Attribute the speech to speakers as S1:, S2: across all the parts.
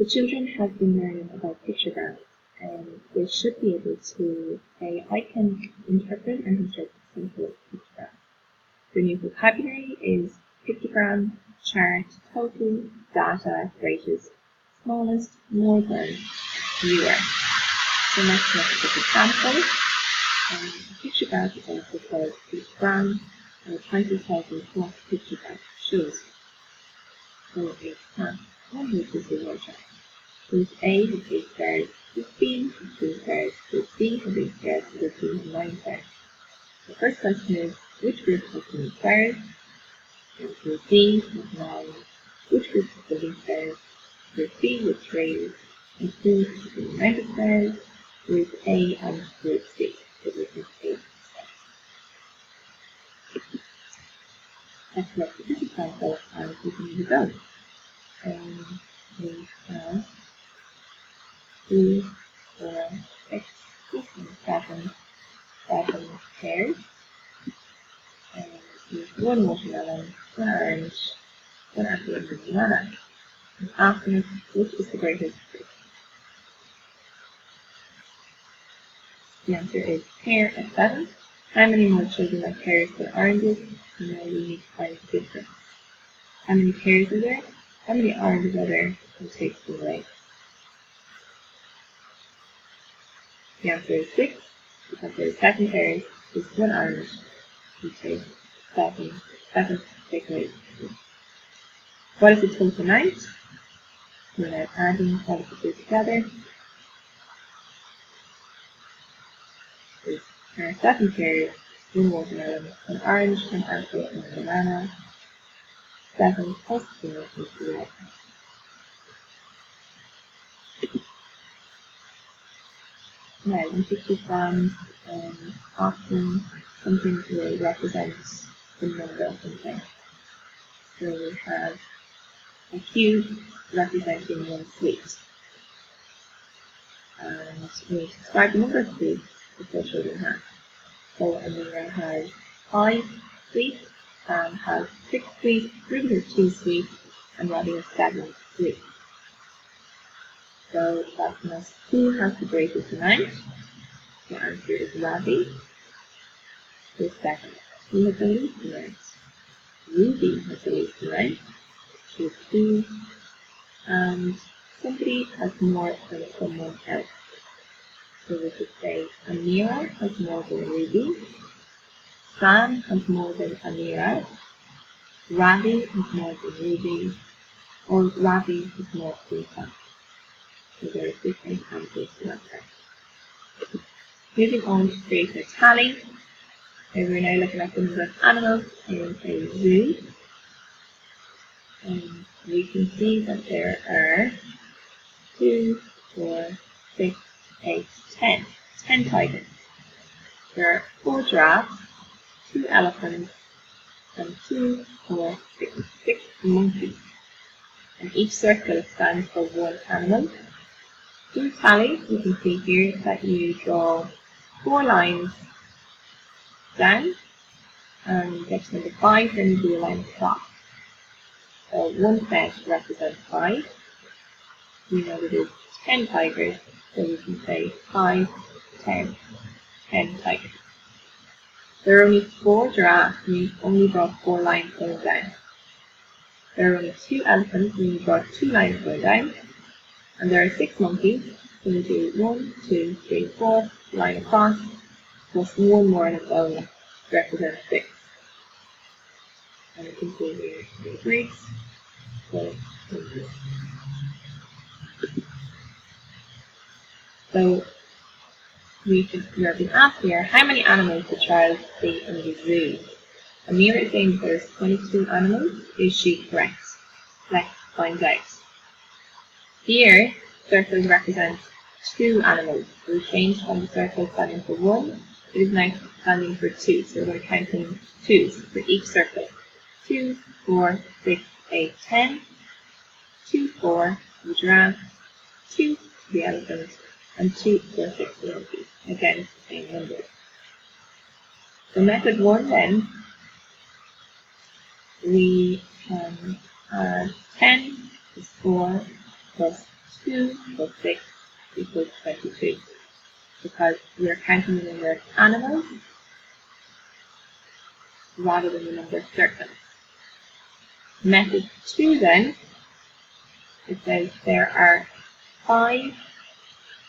S1: The children have been learning about pictograms, and they should be able to say, I can interpret and construct simple pictograms. The new vocabulary is pictogram, chart, total, data, greatest, smallest, more than, fewer. So let's look at this example. A pictograph is also called pictogram, and the title tells us what the pictograph shows. So example 1, which is the word chart. Group A has 8 stars, Group B has 2 stars, Group C has 8 stars, and Group D has 9 stars. The first question is, which group has the most stars? And Group D has 9. Which group has the least stars? Group C with 3. And who has the amount of stars? Group A and Group C. So this is 8 stars. Let's look at this example and we can move on. We have 2, 4, 6, 7 pairs. And we have 1 watermelon, 1 orange, 1 apple and 1 banana. And asking us which is the greatest fruit. The answer is pear and 7. How many more children like pears than oranges? And now we need to find the difference. How many pears are there? How many oranges are there? And take them away. The answer is 6, because there are 7 pears, there's 1 orange, we take 7 take away. What is the total amount? We're now adding all of the two together. There are 7 pears, 1 watermelon, 1 orange, 1 apple, and 1 banana. 7 plus 4 is 11. Now, in pictograms, often something will represent the number of something. So we have a cube representing 1 sweet. And we describe the number of sweets that the children have. So Amira has 5 sweets, Sam has 6 sweets, Ruby has 2 sweets, and Robbie has 7 sweets. So it's asking us who has the greatest amount. The answer is Robbie. The second, who has the least amount? Ruby has the least amount. She has 2. And somebody has more than someone else. So we could say Amira has more than Ruby. Sam has more than Amira. Ravi has more than Ruby. Or Ravi has more than Sam. So there are different answers to that question. Moving on to create a tally. We're now looking at the number of animals in a zoo. And we can see that there are 2, 4, 6, 8, 10. 10 tigers. There are 4 giraffes, 2 elephants, and 2, 4, 6 monkeys. And each circle stands for 1 animal. To tally, you can see here that you draw 4 lines down, and you get to number 5, then you do a line across. So 1 set represents 5. We know that there's 10 tigers, so we can say 5, 10, 10 tigers. There are only 4 giraffes, and you only draw 4 lines going down. There are only 2 elephants, and you draw 2 lines going down. And there are 6 monkeys, so we do 1, 2, 3, 4, line across, plus 1 more on its own to represent 6. And you can see here the Greeks. So we're being asked here, how many animals did Charles see in the zoo? Amira is saying there's 22 animals. Is she correct? Let's find out. Here, circles represent 2 animals. So we changed from the circle standing for 1, it is now standing for 2. So we're going to count in 2s for each circle. 2, 4, 6, 8, 10. 2, 4, the giraffe. 2, the elephant. And 2, 4, 6, the monkey. Again, it's the same number. So method 1 then, we can add 10 is 4 plus 2 plus 6 equals 22, because we are counting the number of animals rather than the number of circles. Method 2 then, it says there are 5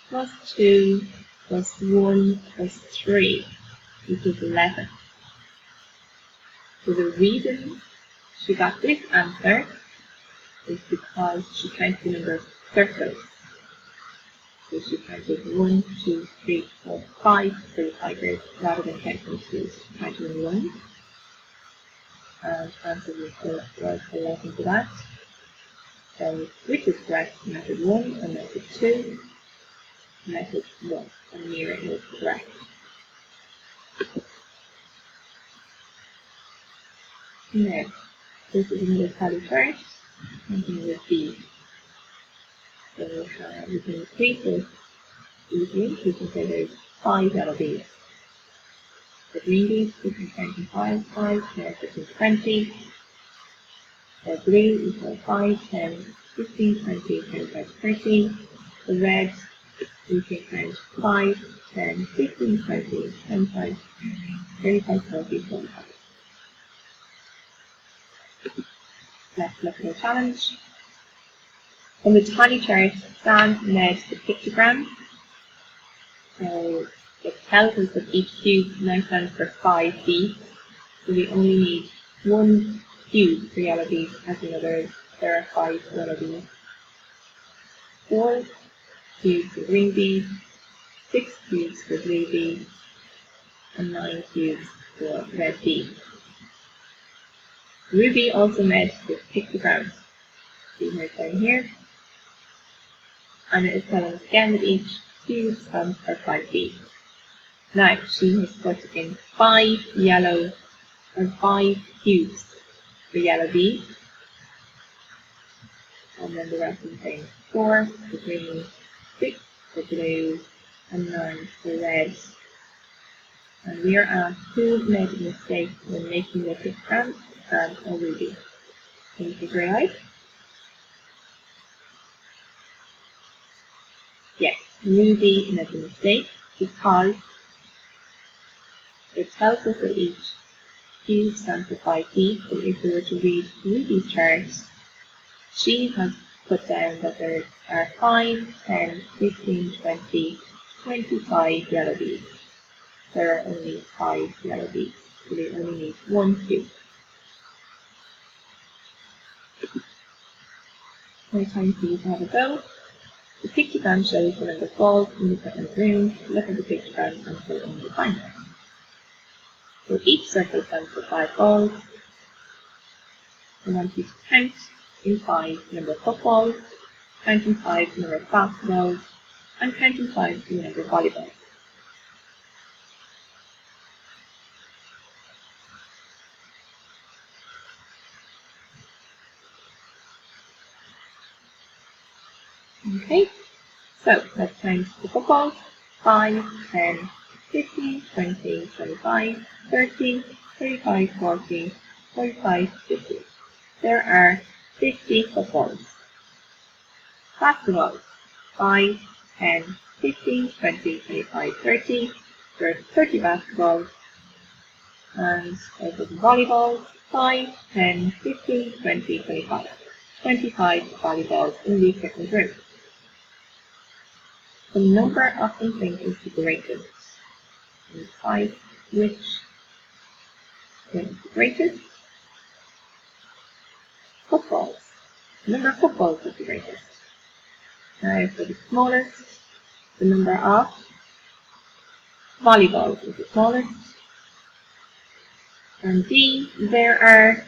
S1: plus 2 plus 1 plus 3 equals 11. So the reason she got this answer is because she counted the number of circles. So she counted 1, 2, 3, 4, 5 for the tigers rather than counting 2. She counted 1. And answer was 11 for that. So which is correct? Method 1 and method 2. Method 1. And Mira is correct. Now, this is another tally chart. Something with B. So we can increase this easily. We can say there's 5 yellow beads. The green beads, we can count in 5, 5, 10, 15, 20. The blue equals 5, 10, 15, 20, 25, 30. The red, we can count 5, 10, 15, 20, 25, 35, 40, 45. Let's look at the challenge. On the tally chart, Sam made the pictogram. So it tells us that each cube now stands for 5 beads. So we only need 1 cube for yellow beads, as in other words, there are 5 yellow beads. 4 cubes for green beads, 6 cubes for blue beads, and 9 cubes for red beads. Ruby also made this pictogram. See her down here. And it is telling us again that each cube stands for 5 beads. Now she has put in 5 yellow or 5 cubes for yellow beads. And then the rest is saying 4 for green, 6 for blue, and 9 for red. And we are asked who made a mistake when making the pictogram, Sam or Ruby. Can you figure it out? Yes, Ruby made a mistake because it tells us that each cube stands for 5 beads, but if we were to read Ruby's chart, she has put down that there are 5, 10, 15, 20, 25 yellow beads. There are only 5 yellow beads, so we only need 1 cube. Now time for you to have a go. The pictogram shows the number of balls in the equipment room. Look at the pictogram and fill in the blanks. So each circle stands for 5 balls. I want you to count in 5 the number of footballs, count in 5 the number of basketballs, and count in 5 the number of volleyballs. Okay, so let's count the footballs. 5, 10, 15, 20, 25, 30, 35, 40, 45, 50. There are 50 footballs. Basketballs. 5, 10, 15, 20, 25, 30. There are 30 basketballs. And over the volleyballs. 5, 10, 15, 20, 25. 25 volleyballs in the equipment room. The number of them think is the greatest. And 5, which is the greatest? Footballs. The number of footballs is the greatest. Now for the smallest, the number of volleyballs is the smallest. And D, there are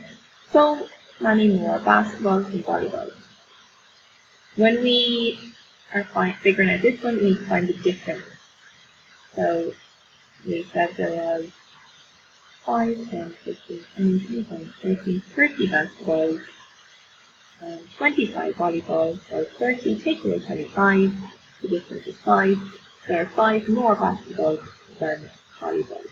S1: so many more basketballs than volleyballs. When we are figuring out this one, we need to find the difference. So we said there was 5, 10, 15, 20, 25, 30, 30 basketballs, and 25 volleyballs, so 30 take away 25, the difference is 5. There are 5 more basketballs than volleyballs.